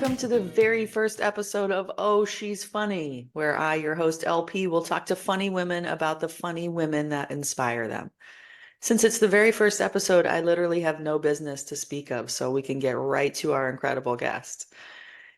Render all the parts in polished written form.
Welcome to the very first episode of Oh, She's Funny, where I, your host LP, will talk to funny women about the funny women that inspire them. Since it's the very first episode, I literally have no business to speak of, so we can get right to our incredible guest.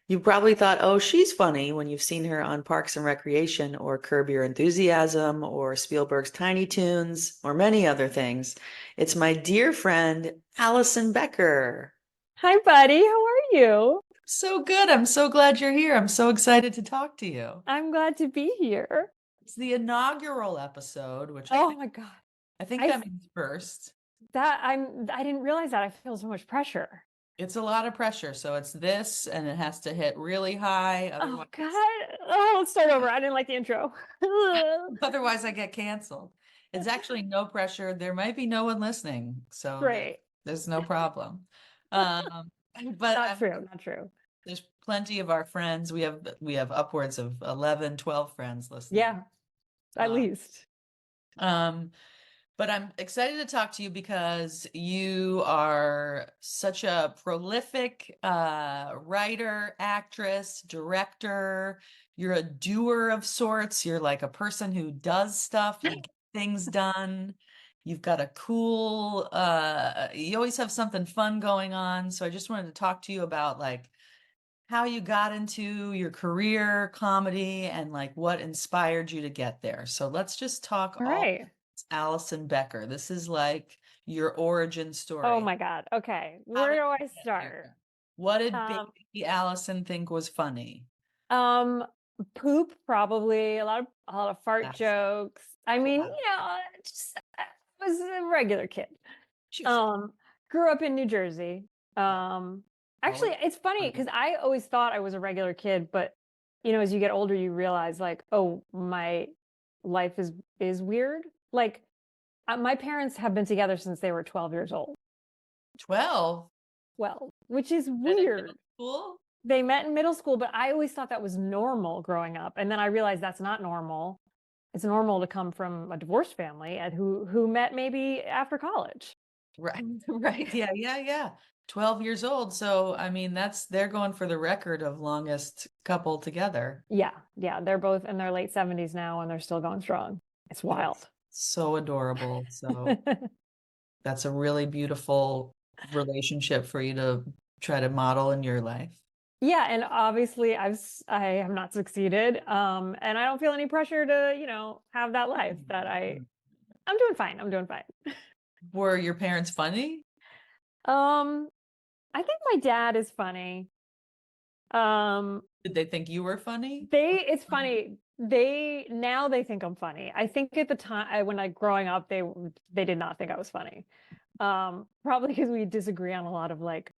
You probably thought, oh, she's funny when you've seen her on Parks and Recreation or Curb Your Enthusiasm or Spielberg's Tiny Toons or many other things. It's my dear friend, Alison Becker. Hi, buddy. How are you? So good. I'm so glad you're here. I'm so excited to talk to you. I'm glad to be here. It's the inaugural episode, which Oh my God. I think I that means first. I didn't realize that. I feel so much pressure. It's a lot of pressure. So it's this, and it has to hit really high. Oh Otherwise, God. Oh, let's start over. I didn't like the intro. otherwise I get canceled. It's actually no pressure. There might be no one listening, so Great. there's no problem. Um, but Not true. Not true. there's plenty of our friends. We have upwards of 11, 12 friends listening. Yeah, at least. But I'm excited to talk to you because you are such a prolific writer, actress, director. You're a doer of sorts. You're like a person who does stuff, you get things done. You've got a cool, you always have something fun going on. So I just wanted to talk to you about like how you got into your career, comedy, and like what inspired you to get there. So let's just talk All all right. Alison Becker. This is like your origin story. Oh my God. Okay. How Where did do I you get start? there? What did Um, baby Alison think was funny? um, Poop, probably a lot of fart Classic. jokes. I mean, just I was a regular kid. Choose it. Um, Grew up in New Jersey. Actually, Always it's funny funny. because I always thought I was a regular kid, but as you get older, you realize like, oh, my life is weird. Like, my parents have been together since they were 12 years old. 12. Well, which is Met in weird. middle school? They met in middle school, but I always thought that was normal growing up, and then I realized that's not normal. It's normal to come from a divorced family and who met maybe after college. Right. Right. Yeah. 12 years old. So, I mean, they're going for the record of longest couple together. Yeah, they're both in their late 70s now and they're still going strong. It's wild. That's so adorable. So that's a really beautiful relationship for you to try to model in your life. Yeah, and obviously I have not succeeded. And I don't feel any pressure to, have that life that I'm doing fine. I'm doing fine. Were your parents funny? Um, I think my dad is funny. Um, Did they think you were funny? it's funny. They think I'm funny. I think at the time when I growing up, they did not think I was funny. Probably because we disagree on a lot of like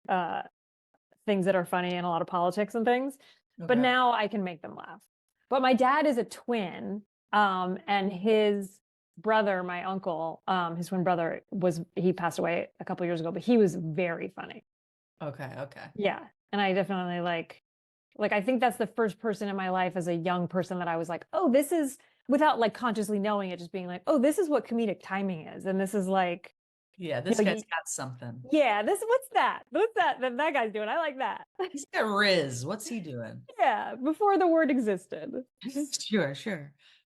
things that are funny and a lot of politics and things. But Okay. now I can make them laugh. But my dad is a twin, and his brother, my uncle, his twin brother he passed away a couple years ago, but he was very funny. Okay. Yeah. And I definitely like I think that's the first person in my life as a young person that I was like, oh, this is, without like consciously knowing it, just being like, oh, this is what comedic timing is. And this is like, Yeah, this guy's got something. yeah, what's that? What's that guy's doing? I like that. He's got Riz. What's he doing? Yeah, before the word existed. Sure.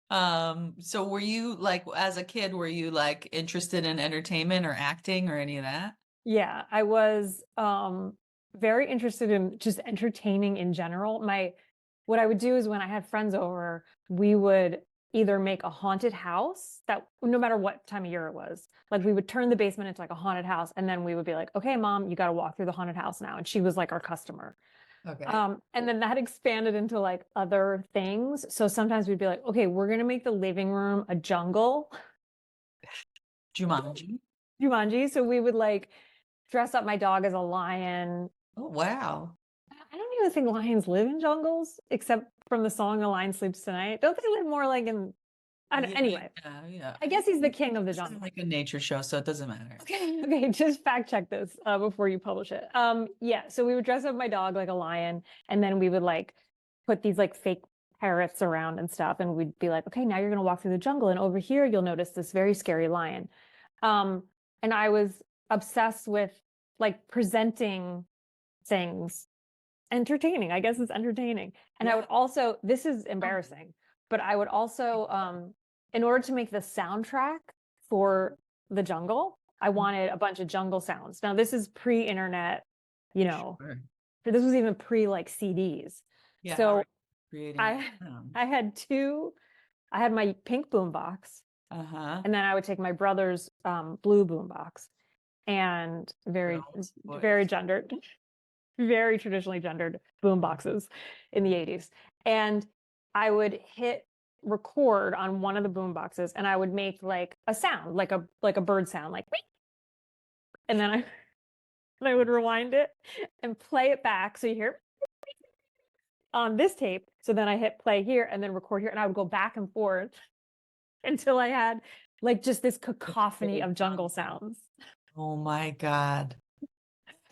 So were you like, as a kid, were you like interested in entertainment or acting or any of that? Yeah, I was very interested in just entertaining in general. What I would do is when I had friends over, we would either make a haunted house that no matter what time of year it was, like we would turn the basement into like a haunted house, and then we would be like, okay, mom, you got to walk through the haunted house now. And she was like our customer. Okay. And then that expanded into like other things. So sometimes we'd be like, okay, we're gonna make the living room a jungle. Jumanji. So we would like dress up my dog as a lion. Oh, wow. I don't even think lions live in jungles, except from the song "The Lion Sleeps Tonight." Don't they live more like in? Anyway, Yeah. I guess he's the king of the This jungle. is like a nature show, so it doesn't matter. Okay, just fact check this before you publish it. Yeah, so we would dress up my dog like a lion, and then we would like put these like fake parrots around and stuff, and we'd be like, okay, now you're gonna walk through the jungle, and over here you'll notice this very scary lion. And I was obsessed with like presenting things entertaining. I guess it's entertaining. And I would Yeah. also, this is embarrassing, but I would also, in order to make the soundtrack for the jungle, I wanted a bunch of jungle sounds. Now, this is pre-internet, you know, Sure. this was even pre like CDs. Yeah. How are So you creating I sound? I had two, I had my pink boom box, Uh-huh. and then I would take my brother's blue boom box, and Girls, very boys. gendered, very traditionally gendered boom boxes in the 80s. And I would hit record on one of the boom boxes, and I would make like a sound, like a bird sound, like, and then I would rewind it and play it back. So you hear on this tape. So then I hit play here and then record here, and I would go back and forth until I had like just this cacophony of jungle sounds. Oh my God.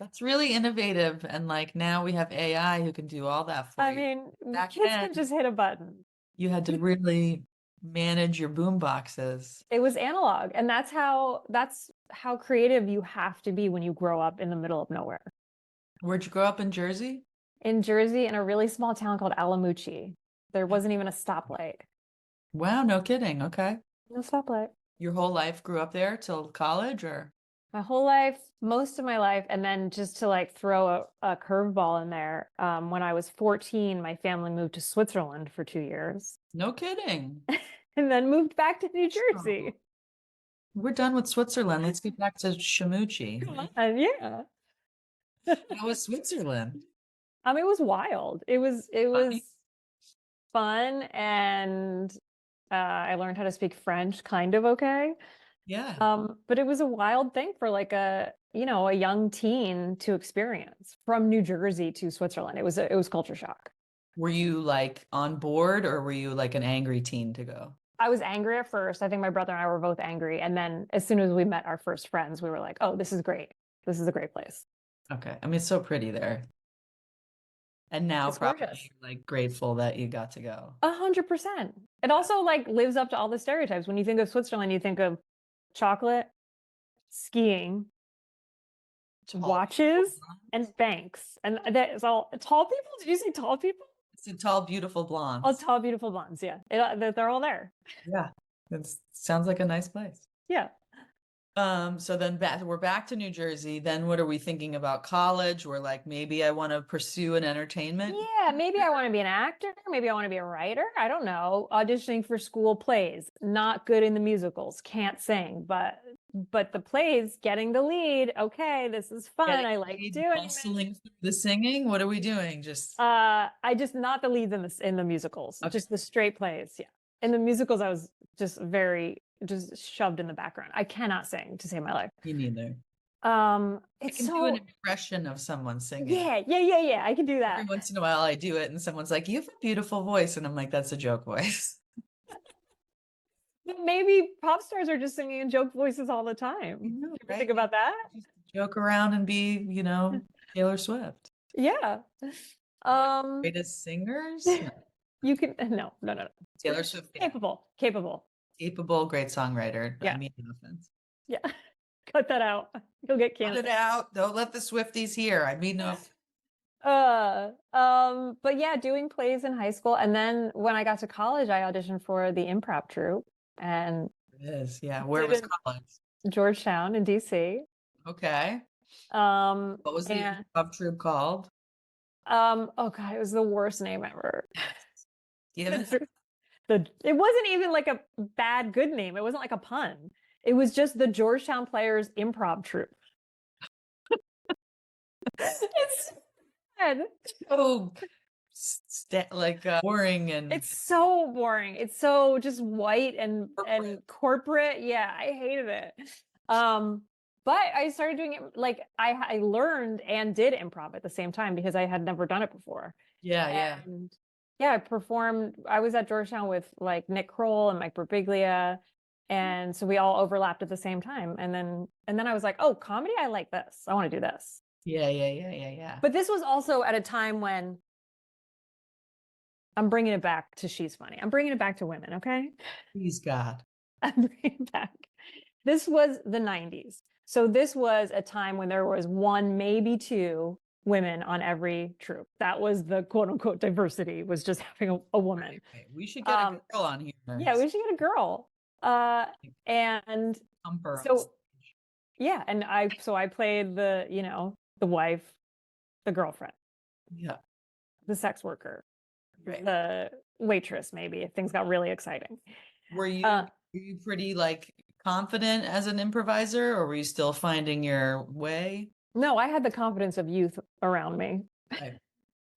That's really innovative. And like now we have AI who can do all that for I you. mean, Back kids then, can just hit a button. you had to really manage your boom boxes. It was analog, and that's how creative you have to be when you grow up in the middle of nowhere. Where'd you grow up in Jersey? In Jersey, in a really small town called Alamucci, there wasn't even a stoplight. Wow, no kidding. Okay. No stoplight. Your whole life grew up there till college or My whole life, most of my life, and then just to like throw a curveball in there, when I was 14, my family moved to Switzerland for 2 years, no kidding. and then moved back to New Oh, Jersey. we're done with Switzerland. Let's get back to Come Shamuchi. on, yeah. How was Switzerland? It was wild. It was Funny? fun, and I learned how to speak French kind of okay. Yeah. But it was a wild thing for like a young teen to experience from New Jersey to Switzerland. It was culture shock. Were you like on board or were you like an angry teen to go? I was angry at first. I think my brother and I were both angry. And then as soon as we met our first friends, we were like, oh, this is great. This is a great place. Okay. I mean, it's so pretty there. And now It's probably gorgeous. you're, like grateful that you got to go. 100%. It also like lives up to all the stereotypes. When you think of Switzerland, you think of chocolate, skiing, Tall people. watches, and banks. And that is all tall people. Did you say tall people? It's a tall, beautiful Oh, blondes. tall, beautiful blondes. Yeah. They're all there. Yeah. It sounds like a nice place. Yeah. So then we're back to New Jersey. Then what are we thinking about college? We're like, maybe I want to pursue an entertainment. Yeah, maybe I want to be an actor. Maybe I want to be a writer. I don't know. Auditioning for school plays. Not good in the musicals. Can't sing, but the plays, getting the lead. Okay, this is fun. Getting I like paid, doing it. hustling through the singing. What are we doing? Just I just not the leads in the musicals. okay. Just the straight plays. Yeah. In the musicals, I was just shoved in the background. I cannot sing to save my life. Me neither. I It's can do an so impression of someone singing. yeah. I can do Every that. once in a while I do it and someone's like, you have a beautiful voice. And I'm like, that's a joke voice. But maybe pop stars are just singing in joke voices all the time. You know, You ever right? think about that? Just joke around and be, Taylor Swift. Yeah. What, Um, greatest singers? No. you can no. Taylor Swift, yeah. Capable. Capable, great songwriter. I Yeah. mean, no offense. Yeah. Cut that out. You'll get Cut it canceled. out. Don't let the Swifties hear. I mean, no. But yeah, doing plays in high school, and then when I got to college, I auditioned for the improv troupe and It is. Yeah. Where did was in college? Georgetown in DC. Okay. What was the And improv troupe called? oh God, it was the worst name ever. Give it. It wasn't even like a bad good name. It wasn't like a pun. It was just the Georgetown Players Improv Troupe. It's sad. So boring and It's so boring. It's so just white and corporate. corporate. Yeah, I hated it. But I started doing it like I learned and did improv at the same time because I had never done it before. Yeah. And yeah, I performed. I was at Georgetown with like Nick Kroll and Mike Birbiglia, and so we all overlapped at the same time. And then I was like, oh, comedy, I like this. I want to do this. Yeah. But this was also at a time when I'm bringing it back to She's Funny. I'm bringing it back to women, okay? Please God. I'm bringing it back. This was the 90s. So this was a time when there was one, maybe two women on every troupe. That was the quote unquote diversity, was just having a woman. Right. We should get a Um, girl on here. yeah, we should get a girl. And Pump her on so stage. yeah, and I played the, the wife, the girlfriend, Yeah. the sex worker, Right. the waitress, maybe if things got really exciting. Were Uh, you pretty like confident as an improviser, or were you still finding your way? no, I had the confidence of youth around me. Right.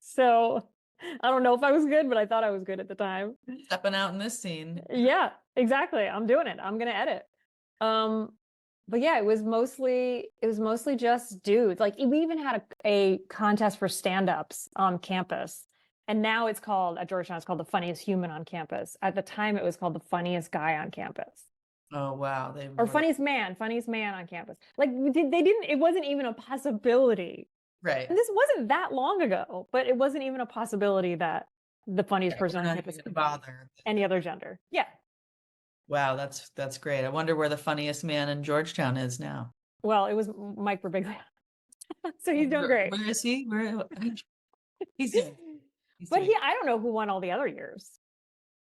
So I don't know if I was good, but I thought I was good at the time. Stepping out in this scene. Yeah, exactly. I'm doing it. I'm gonna edit. Um, but yeah, it was mostly just dudes. Like we even had a contest for stand-ups on campus. And now it's called, at Georgetown, it's called the funniest human on campus. At the time it was called the funniest guy on campus. Oh wow, they Or were funniest man on campus. Like it wasn't even a possibility. right. And this wasn't that long ago, but it wasn't even a possibility that the funniest Right. person We're on not campus even could be bother. any other gender. Yeah. Wow, that's great. I wonder where the funniest man in Georgetown is now. Well, it was Mike Birbiglia. So he's doing great. Where is he? Where he's doing he's But doing I don't know who won all the other years.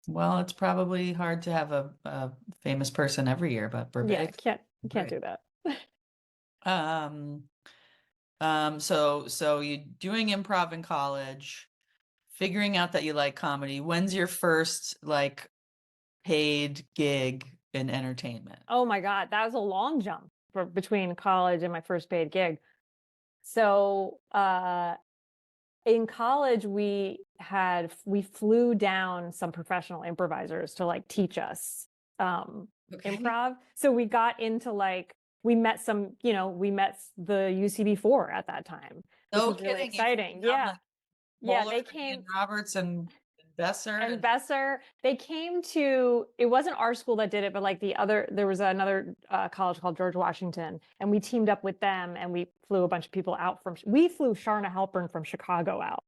well. It's probably hard to have a famous person every year, but Yeah, Burbank. can't Right. do that. Um, so you doing improv in college, figuring out that you like comedy. When's your first like paid gig in entertainment? Oh my God, that was a long jump between college and my first paid gig. So in college we flew down some professional improvisers to like teach us Okay. improv. So we got into like we met the UCB4 at that time, which No was really kidding. You flew exciting. down, Yeah. like, Yeah, Bowler they and came. Roberts and Besser And and Besser, they came to, it wasn't our school that did it, but like there was another college called George Washington, and we teamed up with them and we flew a bunch of people out we flew Sharna Halpern from Chicago out.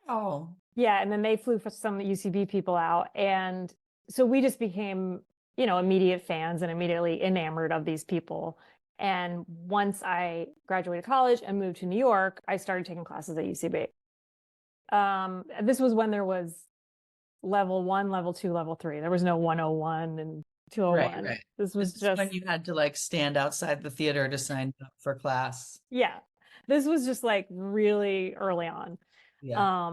wow. Yeah, and then they flew for some UCB people out. And so we just became, immediate fans and immediately enamored of these people. And once I graduated college and moved to New York, I started taking classes at UCB. This was when there was level 1, level 2, level 3. There was no 101 and 201. Right. This This was is when just, you had to like stand outside the theater to sign up for class. yeah, this was just like really early on. Yeah.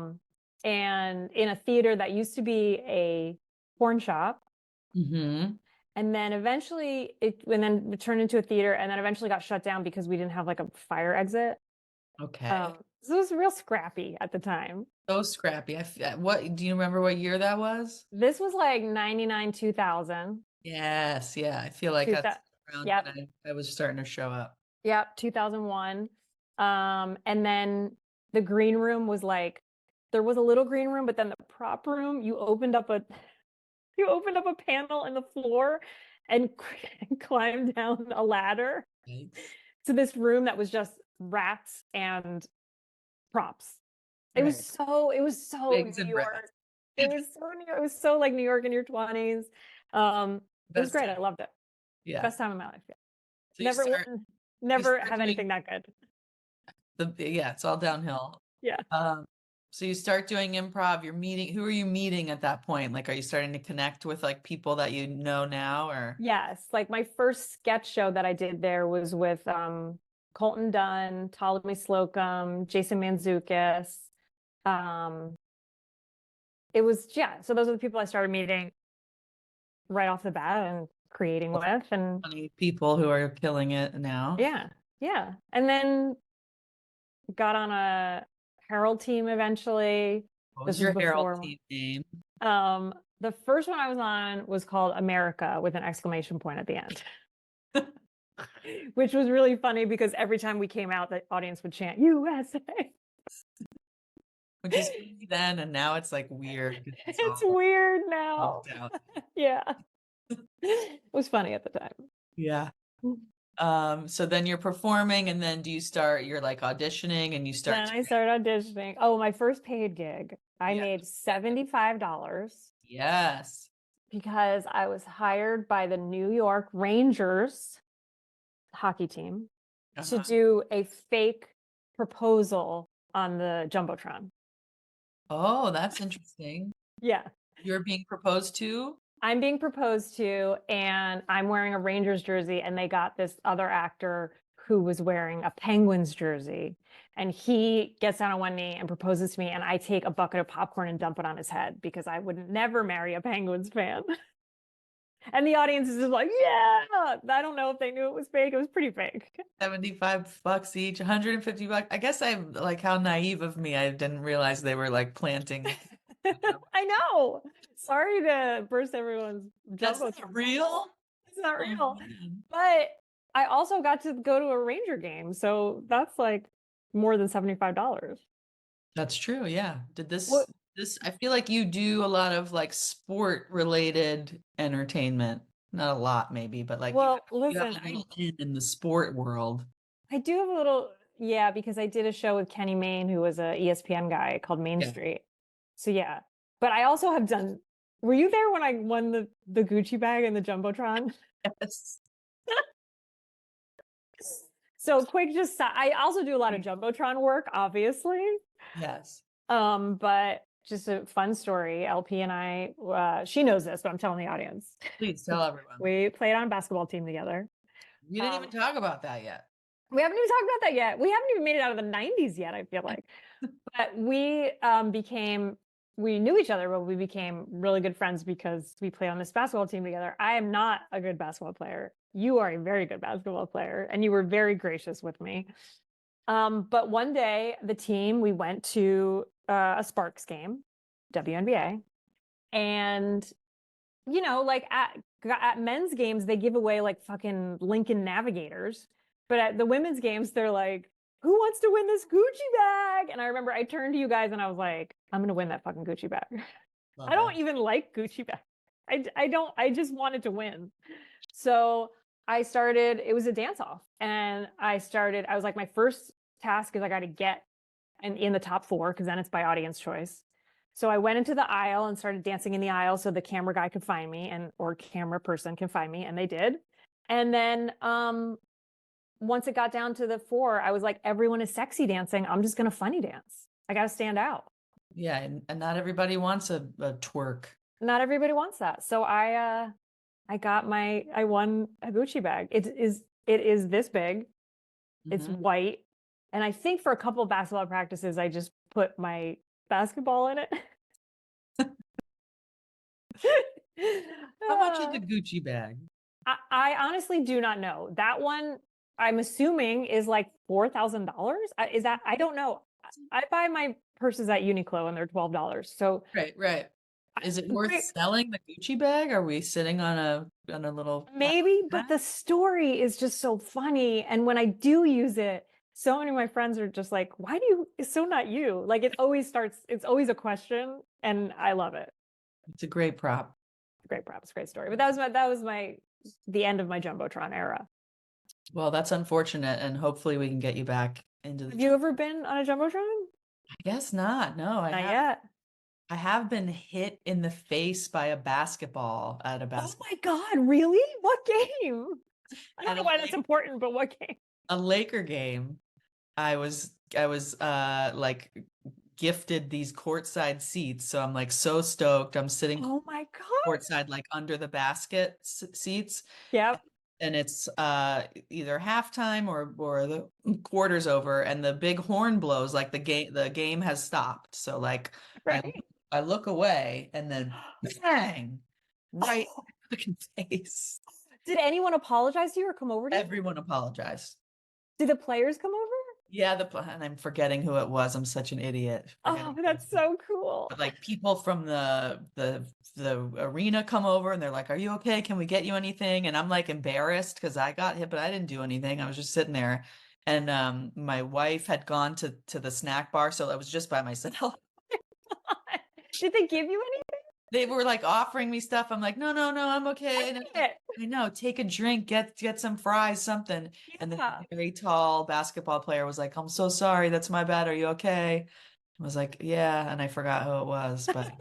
And in a theater that used to be a porn shop. Mm-hmm. And then eventually it turned into a theater and then eventually got shut down because we didn't have like a fire exit. Okay. So it was real scrappy at the time. So scrappy. What do you remember what year that was? This was like 99, 2000. Yes, yeah. I feel like that's around Yep. when I was starting to show up. Yep, 2001. And then the green room was like, there was a little green room, but then the prop room, you opened up a panel in the floor and climbed down a ladder Right. to this room that was just rats and props. It was so Pigs New and York. rats. It was so New York. It was so like New York in your 20s. It was Best great. time. I loved it. Yeah. Best time of my life. Yeah. So you start Never have doing anything that good. yeah, it's all downhill. Yeah. So you start doing improv, who are you meeting at that point? Like, are you starting to connect with like people that you know now or? Yes. Like my first sketch show that I did there was with Colton Dunn, Ptolemy Slocum, Jason Mantzoukas. It was, yeah. So those are the people I started meeting right off the bat and creating with. And Funny people who are killing it now. yeah. Yeah. And then got on a Herald team eventually. What This was your was Herald before. team name? The first one I was on was called America with an exclamation point at the end. Which was really funny because every time we came out, the audience would chant USA. Which is funny then, and now it's like weird. It's weird now. Yeah. It was funny at the time. Yeah. So then you're performing, and then you're like auditioning and you start. Then I started auditioning. Oh, my first paid gig. I made $75. Yes. Because I was hired by the New York Rangers hockey team to do a fake proposal on the Jumbotron. Oh, that's interesting. Yeah. You're being proposed to? I'm being proposed to, and I'm wearing a Rangers jersey, and they got this other actor who was wearing a Penguins jersey. And he gets down on one knee and proposes to me, and I take a bucket of popcorn and dump it on his head because I would never marry a Penguins fan. And the audience is just like, yeah. I don't know if they knew it was fake. It was pretty fake. $75 each, 150 bucks. I guess I'm like, how naive of me. I didn't realize they were like planting. I know. Sorry to burst everyone's That's jumbo. not real? It's not Oh, real. man. But I also got to go to a Ranger game. So that's like more than $75. That's true. Yeah. What? I feel like you do a lot of like sport related entertainment. Not a lot, maybe, but like Well, you have listen, a little in the sport world. I do have a little, yeah, because I did a show with Kenny Mayne, who was a ESPN guy called Main Yeah. Street. So yeah. But I also have done, were you there when I won the Gucci bag and the Jumbotron? Yes. So quick, just I also do a lot of Jumbotron work, obviously. Yes. But just a fun story. LP and I, she knows this, but I'm telling the audience. Please tell everyone. We played on a basketball team together. We didn't even talk about that yet. We haven't even talked about that yet. We haven't even made it out of the 90s yet, I feel like. But we knew each other, but we became really good friends because we played on this basketball team together. I am not a good basketball player. You are a very good basketball player, and you were very gracious with me. But one day, we went to a Sparks game, WNBA, and like at men's games, they give away like fucking Lincoln Navigators, but at the women's games, they're like, "Who wants to win this Gucci bag?" And I remember I turned to you guys and I was like, "I'm gonna win that fucking Gucci bag." Love I don't it. even like Gucci bags. I don't. I just wanted to win. So I started. It was a dance off, and I started. I was like, my first task is I got to get in the top four because then it's by audience choice. So I went into the aisle and started dancing in the aisle so the camera guy could find me or camera person can find me, and they did. And then once it got down to the four, I was like, everyone is sexy dancing. I'm just gonna funny dance. I gotta stand out. Yeah, and not everybody wants a twerk. Not everybody wants that. So I won a Gucci bag. It is this big. It's Mhm. white. And I think for a couple of basketball practices, I just put my basketball in it. How much is the Gucci bag? I honestly do not know. That one, I'm assuming, is like $4,000. Is that? I don't know. I buy my purses at Uniqlo and they're $12. So Right, right. Is it worth great, selling the Gucci bag? Are we sitting on a little maybe, but the story is just so funny. And when I do use it, so many of my friends are just like, "Why do you? It's so not you." Like it always starts. It's always a question, and I love it. It's a great prop. Great props, great story. But the end of my Jumbotron era. Well, that's unfortunate, and hopefully we can get you back into the Have you ever been on a Jumbotron? I guess not. No, Not yet. I have been hit in the face by a basketball at a Oh my God, really? What game? I don't at know why that's important, but what game? a Laker game. I was like gifted these courtside seats, so I'm like so stoked. I'm sitting Oh my God. courtside, like under the basket seats, Yep. and it's either halftime or the quarter's over, and the big horn blows, like the game has stopped. So like I Right. I look away, and then bang, right Oh, in my fucking face. did anyone apologize to you or come over to you? Everyone apologized. Did the players come over? Yeah, and I'm forgetting who it was. I'm such an idiot. Oh, Forgetting who it that's was. so cool. But like people from the arena come over and they're like, "Are you okay? Can we get you anything?" And I'm like embarrassed because I got hit, but I didn't do anything. I was just sitting there, and my wife had gone to the snack bar, so I was just by myself. Did they give you They were like offering me stuff. I'm like, "No, no, no, I'm okay." And anything? I know, take a drink, get some fries, something. And then Yeah. a very tall basketball player was like, "I'm so sorry, that's my bad. Are you okay?" I was like, "Yeah," and I forgot who it was, but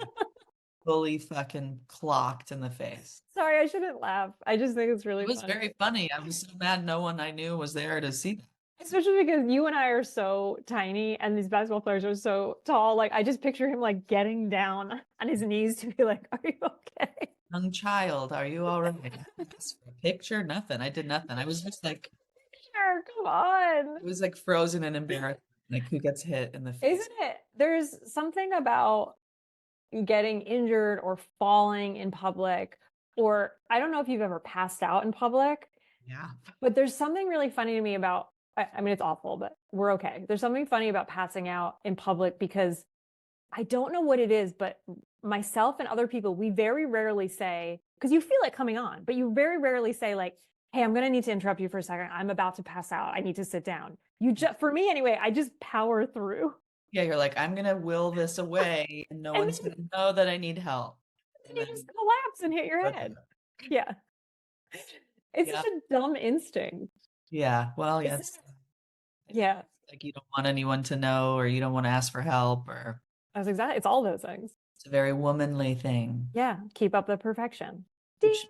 fully fucking clocked in the face. Sorry, I shouldn't laugh. I just think it's It really was funny. very funny. I was so mad no one I knew was there to see that. Especially because you and I are so tiny and these basketball players are so tall. Like I just picture him like getting down on his knees to be like, "Are you okay?" Young child, are you all right? Asked for a picture? Nothing. I did nothing. I was just like, Sure, come on. it was like frozen and embarrassed. Like who gets hit in the face? Isn't it? There's something about getting injured or falling in public, or I don't know if you've ever passed out in public, Yeah. but there's something really funny to me about, I mean, it's awful, but we're okay. There's something funny about passing out in public because I don't know what it is, but myself and other people, we very rarely say, because you feel it coming on, but you very rarely say, like, hey, I'm going to need to interrupt you for a second. I'm about to pass out. I need to sit down. You just, for me anyway, I just power through. Yeah, you're like, I'm gonna will this away and no And one's gonna know that I need help. then And you then just collapse and hit your okay. head. Yeah. It's Yeah. such a dumb instinct. Yeah. Well, yeah, It's, yeah. like you don't want anyone to know or you don't want to ask for help or That's exactly, it's all those things. it's a very womanly thing. Yeah. Keep up the perfection. Ding. Which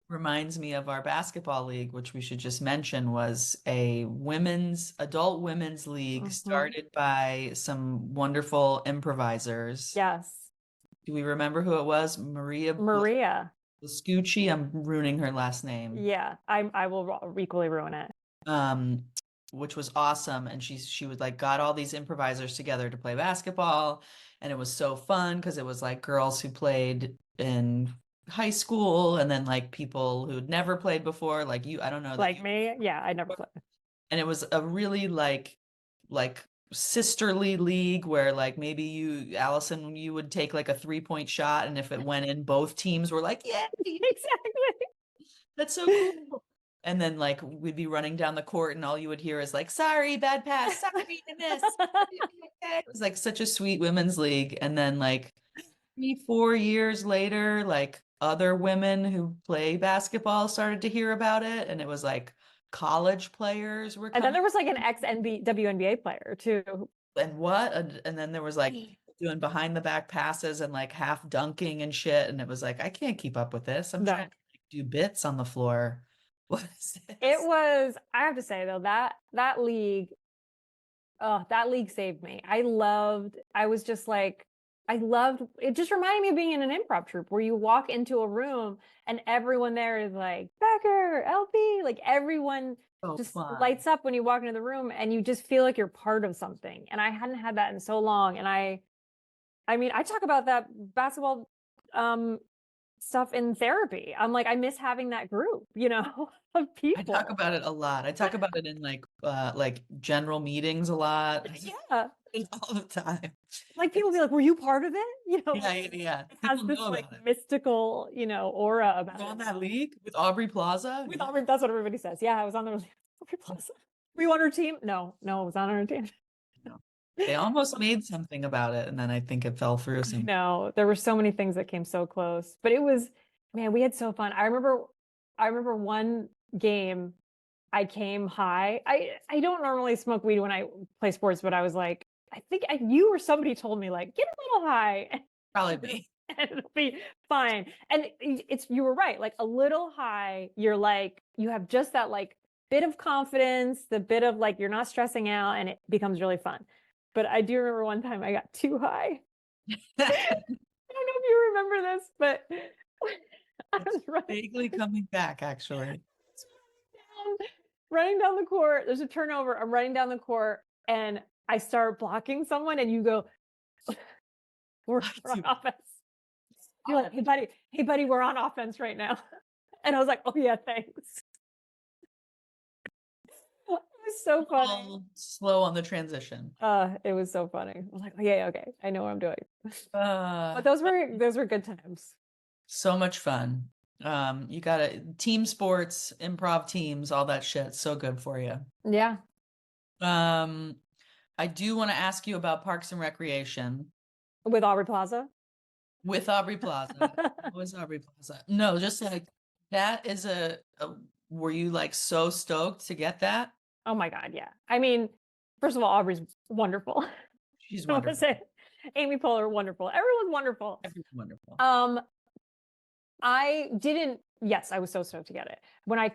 reminds me of our basketball league, which we should just mention was a adult women's league Mhm. started by some wonderful improvisers. Yes. Do we remember who it was? Maria Maria. Blascucci. I'm ruining her last name. Yeah. I will equally ruin it. Um, which was awesome. And she would like got all these improvisers together to play basketball. And it was so fun because it was like girls who played in high school and then like people who'd never played before, like you, I don't know that Like you, me, yeah, I never played. and it was a really like sisterly league where like maybe you, Allison, you would take like a 3-point shot and if it went in, both teams were like, yeah, Exactly. that's so cool. And then like we'd be running down the court and all you would hear is like, sorry, bad pass, sorry, I missed. It was like such a sweet women's league. And then like 3-4 years later, like other women who play basketball started to hear about it. And it was like college players were And then coming. there was like an ex WNBA player too. And what? And then there was like doing behind the back passes and like half dunking and shit. And it was like, I can't keep up with this. I'm trying No. to like, do bits on the floor. What is It this? was, I have to say though, that league, oh, that league saved me. I was just like, I loved it, just reminded me of being in an improv troupe where you walk into a room and everyone there is like, Becker, LP, like everyone So just fun. lights up when you walk into the room and you just feel like you're part of something. And I hadn't had that in so long. And I mean, I talk about that basketball um stuff in therapy. I'm like, I miss having that group, of I talk people. about it a lot. I talk about it in like general meetings a lot. Yeah. All the time. Like people be It's like, were you part of it? yeah, Like yeah, yeah. it has People this know like about it. mystical, aura about You on it. that league with Aubrey Plaza? We Yeah. thought that's what everybody says. Yeah, I was on the Plaza. Were you on our team? No, no, it was on our team. No. They almost made something about it, and then I think it fell through I some. know. There were so many things that came so close. But it was, man, we had so fun. I remember one game I came high. I don't normally smoke weed when I play sports, but I was like, I think you or somebody told me like, get a little high Probably me. and it'll be fine. And you were right. Like a little high, you're like, you have just that like bit of confidence, the bit of like you're not stressing out and it becomes really fun. But I do remember one time I got too high. I don't know if you remember this, but I It's was vaguely coming back, actually. running down the court. There's a turnover. I'm running down the court and I start blocking someone and you go, we're on offense. You're like, hey buddy, we're on offense right now. And I was like, oh yeah, thanks. It was so funny. Slow on the transition. It was so funny. I was like, oh, yeah, okay, I know what I'm doing. Uh, But those were good times. so much fun. You gotta team sports, improv teams, all that shit. So good for you. Yeah. Um, I do want to ask you about Parks and Recreation With Aubrey Plaza. with Aubrey Plaza. What was Aubrey Plaza? No, just like that is were you like so stoked to get that? Oh my God, yeah. I mean, first of all, Aubrey's wonderful. She's I want to wonderful. say Amy Poehler, wonderful. Everyone's wonderful. Everyone's wonderful. I didn't, yes, I was so stoked to get it. When I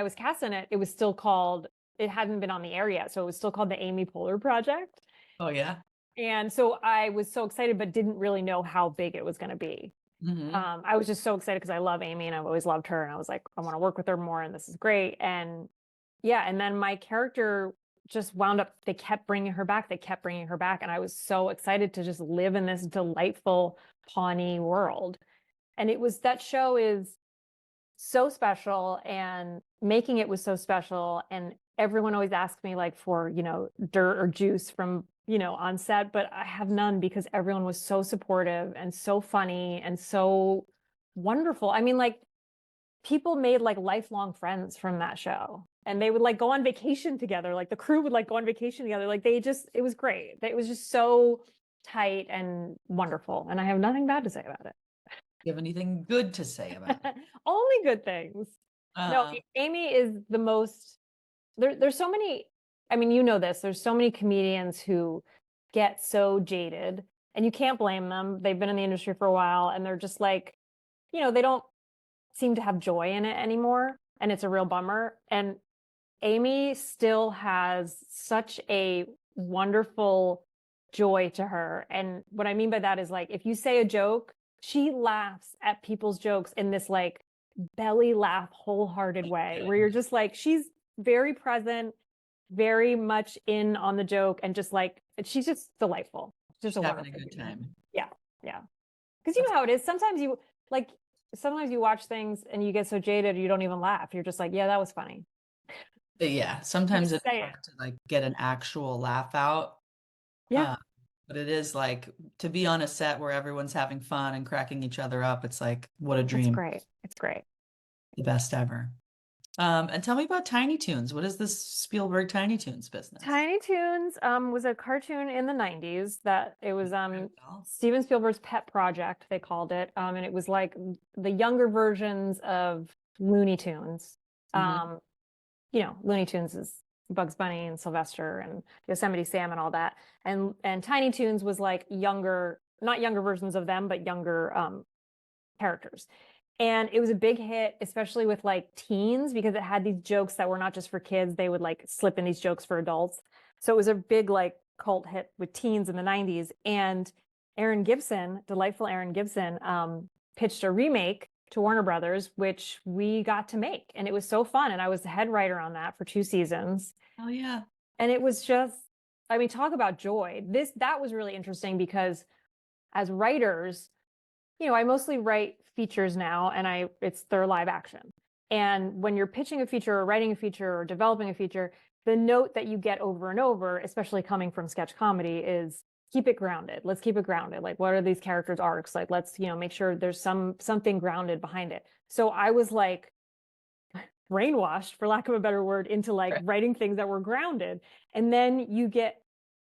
was cast in it, it was still called it hadn't been on the air yet. So it was still called the Amy Poehler Project. Oh, yeah. And so I was so excited, but didn't really know how big it was going to be. Hmm. I was just so excited because I love Amy and I've always loved her. And I was like, I want to work with her more and this is great. And yeah, and then my character just wound up, they kept bringing her back. They kept bringing her back. And I was so excited to just live in this delightful Pawnee world. And that show is so special, and making it was so special. And everyone always asks me like for, dirt or juice from, on set, but I have none because everyone was so supportive and so funny and so wonderful. I mean, like people made like lifelong friends from that show, and they would like go on vacation together. Like the crew would like go on vacation together. Like it was great. It was just so tight and wonderful. And I have nothing bad to say about it. You have anything good to say about it? Only good things. No, Uh, Amy is the most there's so many, I mean, you know this, there's so many comedians who get so jaded, and you can't blame them. They've been in the industry for a while and they're just like, they don't seem to have joy in it anymore, and it's a real bummer. And Amy still has such a wonderful joy to her. And what I mean by that is like if you say a joke, she laughs at people's jokes in this like belly laugh wholehearted way where you're just like, she's very present, very much in on the joke, and just like she's just delightful. Just she's a having a wonderful good human. time. Yeah. Yeah. Because you know how it is. Sometimes you watch things and you get so jaded you don't even laugh. You're just like, yeah, that was funny. But yeah, You sometimes just it's say it. hard to like get an actual laugh out. Yeah. Uh, but it is like to be on a set where everyone's having fun and cracking each other up. It's like, what a It's dream. great. It's great. The best ever. And tell me about Tiny Toons. What is this Spielberg Tiny Toons business? Tiny Toons was a cartoon in the 90s that it was Well, Steven Spielberg's pet project, they called it. And it was like the younger versions of Looney Tunes. mhm. Um, Looney Tunes is Bugs Bunny and Sylvester and Yosemite Sam and all that. And Tiny Toons was like younger, not younger versions of them, but younger characters. And it was a big hit, especially with like teens, because it had these jokes that were not just for kids. They would like slip in these jokes for adults. So it was a big like cult hit with teens in the 90s. And Aaron Gibson, delightful Aaron Gibson, pitched a remake to Warner Brothers, which we got to make. And it was so fun. And I was the head writer on that for 2 seasons. Oh yeah. And it was just, I mean, talk about joy. That was really interesting because as writers, I mostly write features now, and they're live action. And when you're pitching a feature or writing a feature or developing a feature, the note that you get over and over, especially coming from sketch comedy, is keep it grounded. Let's keep it grounded. Like, what are these characters' arcs? Like, let's, make sure there's something grounded behind it. So I was like brainwashed, for lack of a better word, into like Right. writing things that were grounded. And then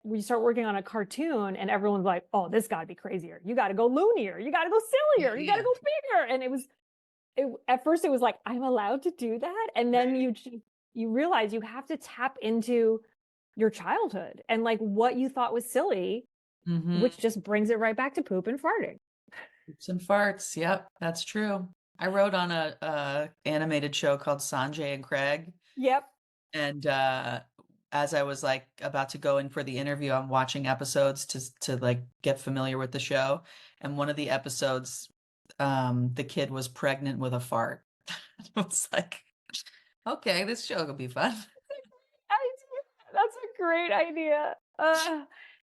we start working on a cartoon and everyone's like, oh, this gotta be crazier. You gotta go loonier. You gotta go sillier. You gotta go bigger. And at first it was like, I'm allowed to do that. And then you realize you have to tap into your childhood and like what you thought was silly, Mm-hmm. which just brings it right back to poop and farting. Oops and farts. Yep, that's true. I wrote on a animated show called Sanjay and Craig, Yep. and as I was like about to go in for the interview, I'm watching episodes to like get familiar with the show. And one of the episodes, the kid was pregnant with a fart. It was like, okay, this show could be fun. That's a great idea. Yeah,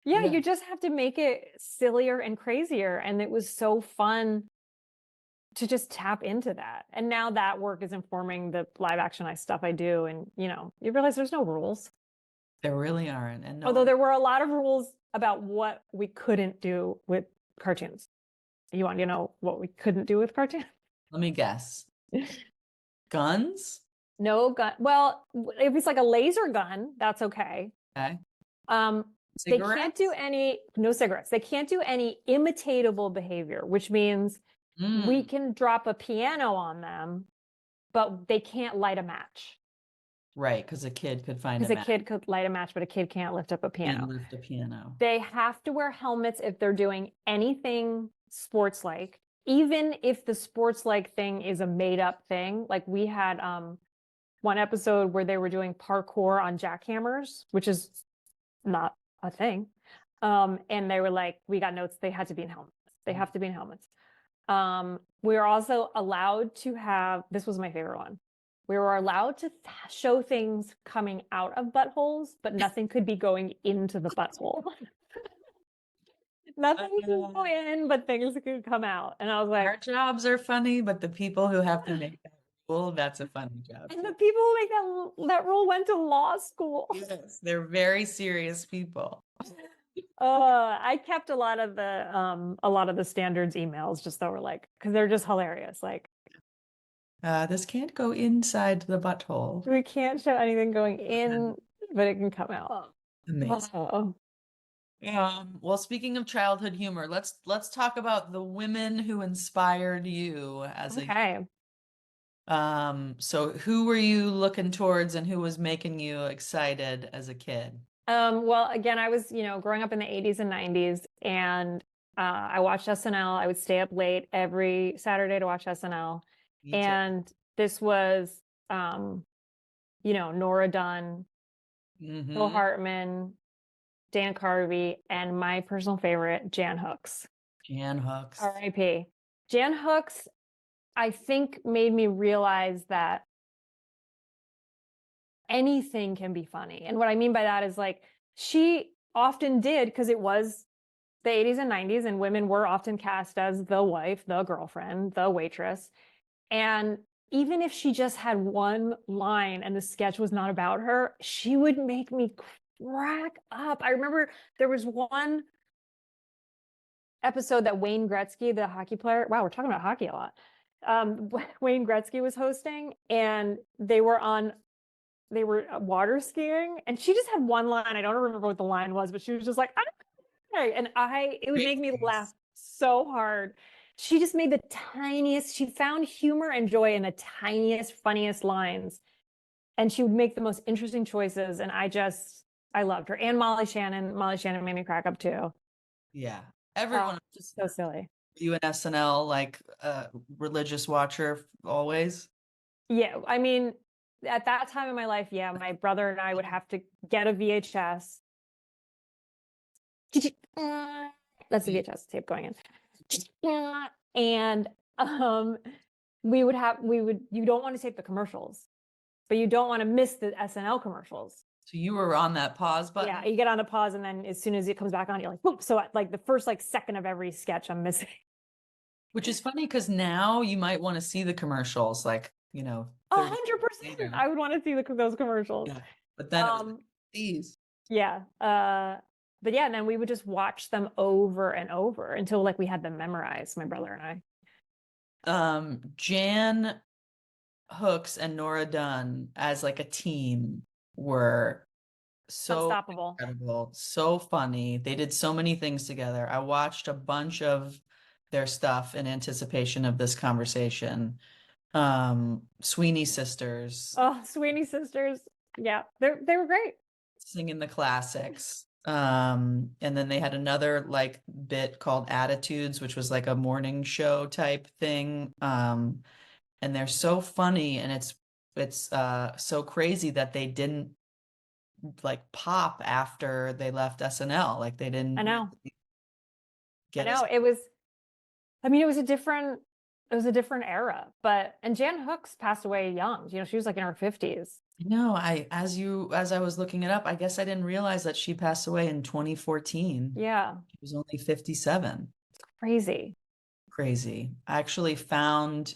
Yeah, you just have to make it sillier and crazier. And it was so fun to just tap into that. And now that work is informing the live action stuff I do. And, you realize there's no rules. there really aren't. And no Although one, there were a lot of rules about what we couldn't do with cartoons. You want to know what we couldn't do with cartoons? let me guess. Guns? No gun. Well, if it's like a laser gun, that's okay. Okay. They can't do Cigarettes? no cigarettes. They can't do any imitatable behavior, which means we Mm, can drop a piano on them, but they can't light a match. right, because a kid could find a Because a match kid could light a match, but a kid can't lift up a and piano. lift a piano. They have to wear helmets if they're doing anything sports-like, even if the sports-like thing is a made-up thing. Like we had one episode where they were doing parkour on jackhammers, which is not a thing. And they were like, we got notes, they had to be in helmets. They have to be in helmets. We were also allowed to have, this was my favorite one. We were allowed to show things coming out of buttholes, but nothing could be going into the butthole. Nothing could go in, but things could come out. And I was Our like, jobs are funny, but the people who have to make that rule, that's a funny job. and the people who make that rule went to law school. Yes, they're very serious people. I kept a lot of the standards emails just so we're like, because they're just hilarious. Like, This can't go inside the butthole. we can't show anything going in, but it can come out. Amazing. Oh. Well, speaking of childhood humor, let's talk about the women who inspired you as Okay. So who were you looking towards and who was making you excited as a kid? Well, again, I was, growing up in the 80s and 90s, and I watched SNL. I would stay up late every Saturday to watch SNL. Me too. And this was, Nora Dunn, Phil Hartman, Dana Carvey, and my personal favorite, Jan Hooks. Jan Hooks. R.I.P. Jan Hooks, I think, made me realize that anything can be funny. And what I mean by that is, like, she often did, because it was the 80s and 90s, and women were often cast as the wife, the girlfriend, the waitress. And even if she just had one line and the sketch was not about her, she would make me crack up. I remember there was one episode that Wayne Gretzky, the hockey player, wow, we're talking about hockey a lot. Wayne Gretzky was hosting, and they were water skiing, and she just had one line. I don't remember what the line was, but she was just like, okay. And it would make me laugh so hard. She just made she found humor and joy in the tiniest, funniest lines. And she would make the most interesting choices. And I loved her. And Molly Shannon made me crack up too. Yeah. Everyone just so silly. You an SNL, like religious watcher always? Yeah. I mean, at that time in my life, yeah, my brother and I would have to get a VHS. That's the VHS tape going in. And you don't want to tape the commercials, but you don't want to miss the SNL commercials. So you were on that pause button? Yeah, you get on the pause, and then as soon as it comes back on, you're like, boom. So like the first second of every sketch I'm missing. Which is funny, because now you might want to see the commercials, like, 100%. I would want to see those commercials. Yeah. But then these. Yeah. But yeah, and then we would just watch them over and over until we had them memorized, my brother and I. Jan Hooks and Nora Dunn as a team were so unstoppable, incredible, so funny. They did so many things together. I watched a bunch of their stuff in anticipation of this conversation. Sweeney Sisters. Oh, Sweeney Sisters. Yeah, they were great. Singing the classics. And then they had another bit called Attitudes, which was a morning show type thing. And they're so funny, and it's so crazy that they didn't pop after they left SNL. They didn't. I know. It was a different era, and Jan Hooks passed away young. She was in her 50s. No, as I was looking it up, I guess I didn't realize that she passed away in 2014. Yeah. She was only 57. It's crazy. I actually found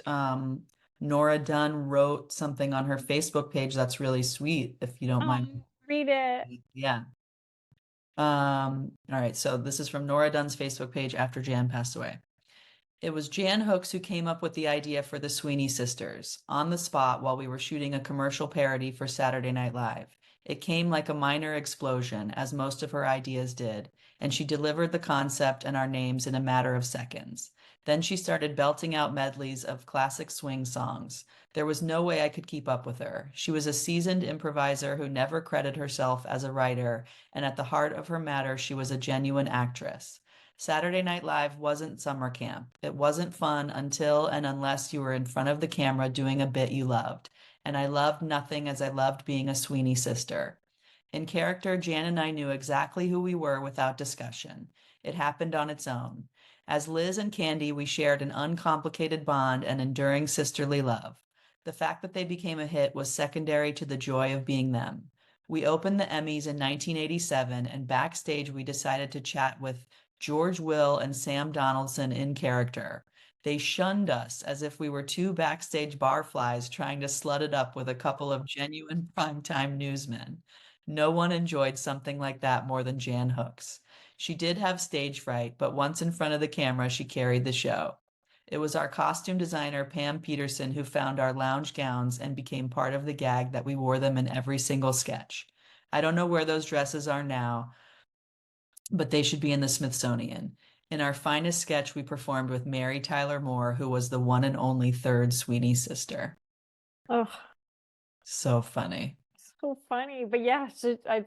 Nora Dunn wrote something on her Facebook page that's really sweet, if you don't mind. Read it. Yeah. All right, so this is from Nora Dunn's Facebook page after Jan passed away. It was Jan Hooks who came up with the idea for the Sweeney Sisters on the spot while we were shooting a commercial parody for Saturday Night Live. It came like a minor explosion, as most of her ideas did, and she delivered the concept and our names in a matter of seconds. Then she started belting out medleys of classic swing songs. There was no way I could keep up with her. She was a seasoned improviser who never credited herself as a writer, and at the heart of her matter, she was a genuine actress. Saturday Night Live wasn't summer camp. It wasn't fun until and unless you were in front of the camera doing a bit you loved. and I loved nothing as I loved being a Sweeney sister. In character, Jan and I knew exactly who we were without discussion. It happened on its own. As Liz and Candy, we shared an uncomplicated bond and enduring sisterly love. The fact that they became a hit was secondary to the joy of being them. We opened the Emmys in 1987, and backstage we decided to chat with George Will and Sam Donaldson in character. They shunned us as if we were two backstage barflies trying to slut it up with a couple of genuine primetime newsmen. No one enjoyed something like that more than Jan Hooks. She did have stage fright, but once in front of the camera, she carried the show. It was our costume designer, Pam Peterson, who found our lounge gowns and became part of the gag that we wore them in every single sketch. I don't know where those dresses are now, but they should be in the Smithsonian. In our finest sketch, we performed with Mary Tyler Moore, who was the one and only third Sweeney sister. Oh, So funny. so funny. But yeah,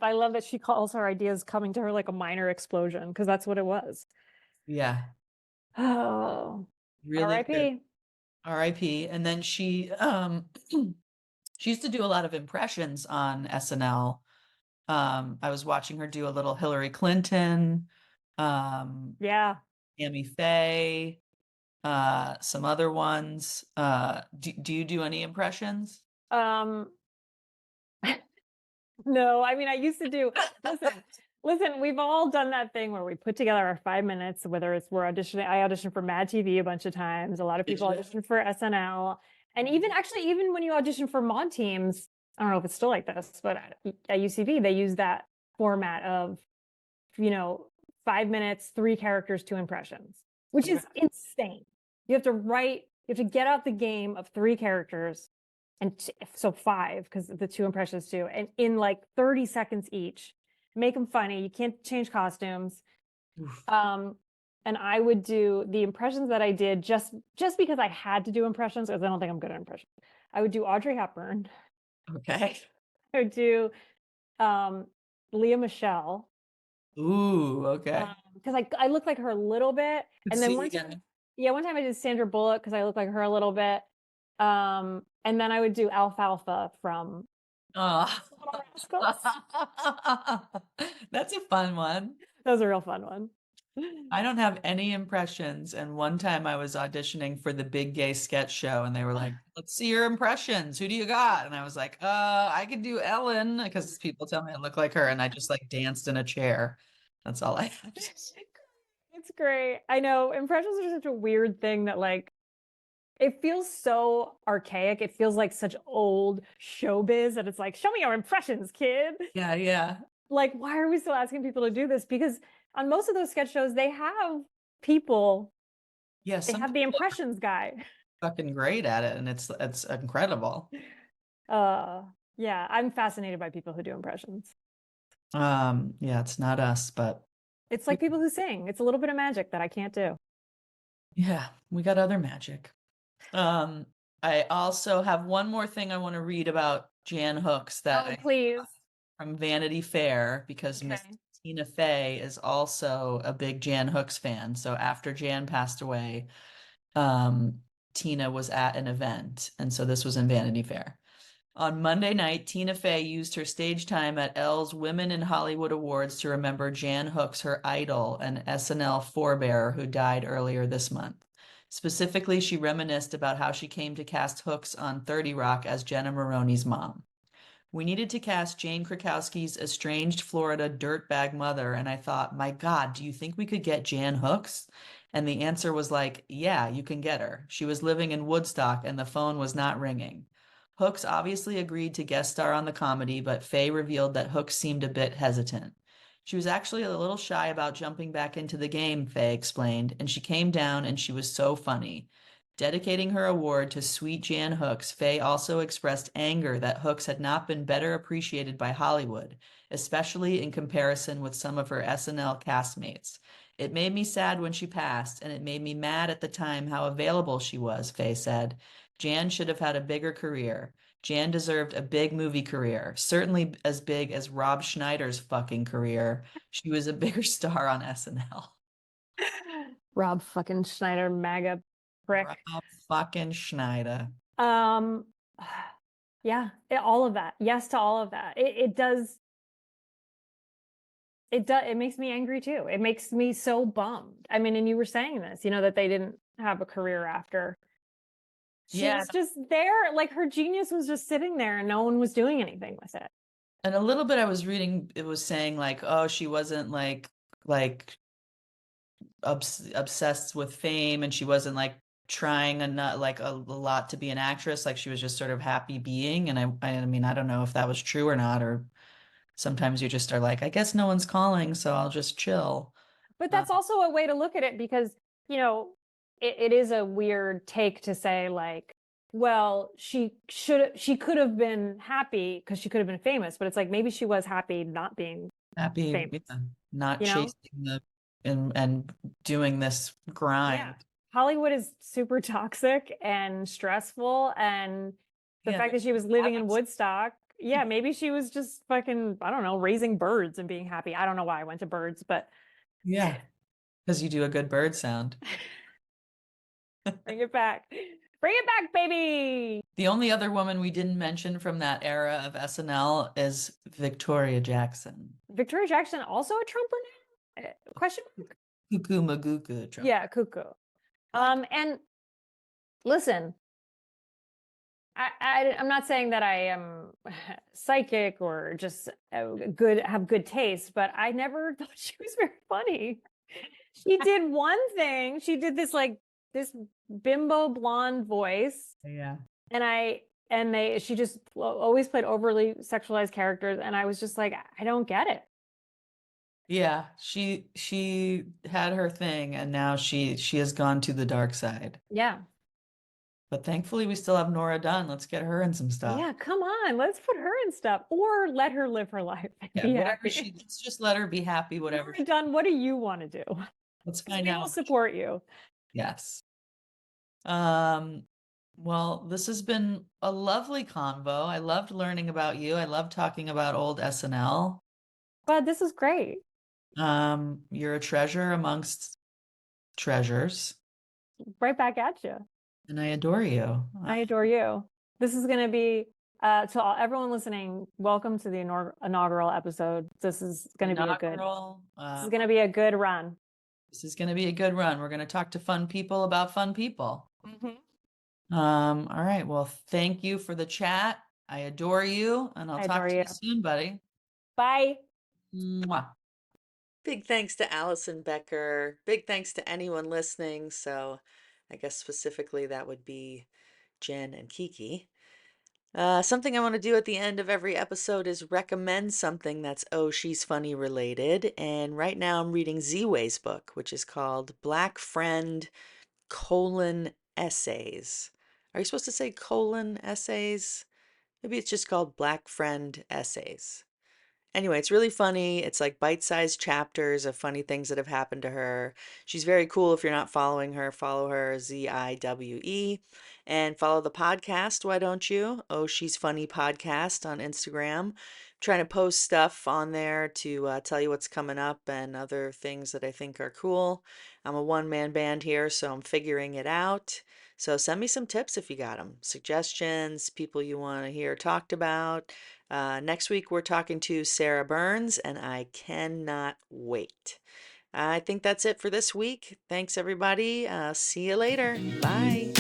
I love that she calls her ideas coming to her like a minor explosion because that's what it was. Yeah, Oh, really good. R.I.P. R.I.P. And then she used to do a lot of impressions on SNL. I was watching her do a little Hillary Clinton, um, Yeah. Tammy Faye, some other ones. Do you do any impressions? Um, no, I mean, I used to do, listen, we've all done that thing where we put together our 5 minutes, whether it's we're auditioning, I auditioned for Mad TV a bunch of times. A lot of Did people you? audition for SNL. And even when you audition for mod teams, I don't know if it's still like this, but at UCB, they use that format of, you know, 5 minutes, three characters, two impressions, which is insane. You have to get out the game of three characters and so five because the two impressions too, and in like 30 seconds each, make them funny. You can't change costumes. Oof. And I would do the impressions that I did just because I had to do impressions because I don't think I'm good at impressions. I would do Audrey Hepburn. Okay. I would do um, Leah Michelle Ooh, okay. because I look like her a little bit. And then See, one yeah. time, yeah, one time I did Sandra Bullock because I look like her a little bit. And then I would do Alfalfa from Oh. Little Rascals. That's a fun one. That was a real fun one. I don't have any impressions. And one time I was auditioning for the Big Gay Sketch Show, and they were like, "Let's see your impressions. Who do you got?" And I was like, I can do Ellen," because people tell me I look like her, and I just like danced in a chair. That's all I have. It's great. I know impressions are such a weird thing that like it feels so archaic. It feels like such old showbiz that it's like, show me your impressions, kid. Yeah, yeah. Like, why are we still asking people to do this? Because on most of those sketch shows, they have people, Yeah, they some have the people are impressions guy. fucking great at it, and it's incredible. Uh yeah, I'm fascinated by people who do impressions. Yeah, it's not us, but It's we, like people who sing. It's a little bit of magic that I can't do. yeah, we got other magic. Um, I also have one more thing I want to read about Jan Hooks that Oh, I please. from Vanity Fair because Miss Okay. Tina Fey is also a big Jan Hooks fan. So after Jan passed away, Tina was at an event, and so this was in Vanity Fair. On Monday night, Tina Fey used her stage time at Elle's Women in Hollywood Awards to remember Jan Hooks, her idol and SNL forebearer who died earlier this month. Specifically, she reminisced about how she came to cast Hooks on 30 Rock as Jenna Maroney's mom. We needed to cast Jane Krakowski's estranged Florida dirtbag mother, and I thought, my God, do you think we could get Jan Hooks? And the answer was like, yeah, you can get her. She was living in Woodstock and the phone was not ringing. Hooks obviously agreed to guest star on the comedy, but Faye revealed that Hooks seemed a bit hesitant. She was actually a little shy about jumping back into the game, Faye explained, and she came down and she was so funny. Dedicating her award to sweet Jan Hooks, Faye also expressed anger that Hooks had not been better appreciated by Hollywood, especially in comparison with some of her SNL castmates. It made me sad when she passed, and it made me mad at the time how available she was, Faye said. Jan should have had a bigger career. Jan deserved a big movie career, certainly as big as Rob Schneider's fucking career. She was a bigger star on SNL. Rob fucking Schneider, MAGA prick. Rob fucking Schneider. Um, Yeah, all of that. Yes to all of that. It does. It makes me angry too. It makes me so bummed. I mean, and you were saying this, that they didn't have a career after. She Yeah, was just there, like her genius was just sitting there and no one was doing anything with it. and a little bit I was reading, it was saying like, oh, she wasn't like obsessed with fame, and she wasn't like trying a lot to be an actress. Like she was just sort of happy being. And I mean, I don't know if that was true or not, or sometimes you just are like, I guess no one's calling, so I'll just chill. But Uh, that's also a way to look at it because, you know, it is a weird take to say like, well, she could have been happy because she could have been famous, but it's like maybe she was happy not being Happy, famous, yeah, not you know? chasing the and doing this Yeah. grind. Hollywood is super toxic and stressful. And the Yeah, fact that there's she was living in habits. Woodstock, yeah, maybe she was just fucking, I don't know, raising birds and being happy. I don't know why I went to birds, but Yeah, because you do a good bird sound. bring it back. Bring it back, baby. The only other woman we didn't mention from that era of SNL is Victoria Jackson. Victoria Jackson, also a Trumper now? Question mark? Cuckoo Maguku Trump. Yeah, cuckoo. Like, And listen, I'm not saying that I am psychic or just have good taste, but I never thought she was very funny. She did one thing. She did this bimbo blonde voice, yeah. and she just always played overly sexualized characters, and I was just like, I don't get it. Yeah, she had her thing, and now she has gone to the dark side. Yeah. But thankfully we still have Nora Dunn. Let's get her in some stuff. Yeah, come on. Let's put her in stuff or let her live her life and Yeah, be whatever happy. let's just let her be happy, whatever Nora Dunn, what do you want to do? let's Because find we will out. support you. Yes. Um, well, this has been a lovely convo. I loved learning about you. I love talking about old SNL. But this is great. You're a treasure amongst treasures, Right back at you. and I adore you. I adore you. This is going to be, to everyone listening, welcome to the inaugural episode. This is going to be Inaugural. this is going to be a good run. This is going to be a good run. We're going to talk to fun people about fun people. Mhm. All right. Well, thank you for the chat. I adore you, and I'll I talk adore to you. you soon, buddy. Bye. Mwah. Big thanks to Alison Becker. Big thanks to anyone listening. So, I guess specifically that would be Jen and Kiki. Something I want to do at the end of every episode is recommend something that's Oh, She's Funny related. And right now I'm reading Z-Way's book, which is called Black Friend: Essays. Are you supposed to say colon essays? Maybe it's just called Black Friend Essays. Anyway, it's really funny. It's like bite-sized chapters of funny things that have happened to her. She's very cool. If you're not following her, follow her, Ziwe, and follow the podcast, why don't you? Oh, She's Funny Podcast on Instagram. Trying to post stuff on there to tell you what's coming up and other things that I think are cool. I'm a one-man band here, so I'm figuring it out. So send me some tips if you got them. Suggestions, people you want to hear talked about. Next week, we're talking to Sarah Burns, and I cannot wait. I think that's it for this week. Thanks, everybody. See you later. Bye.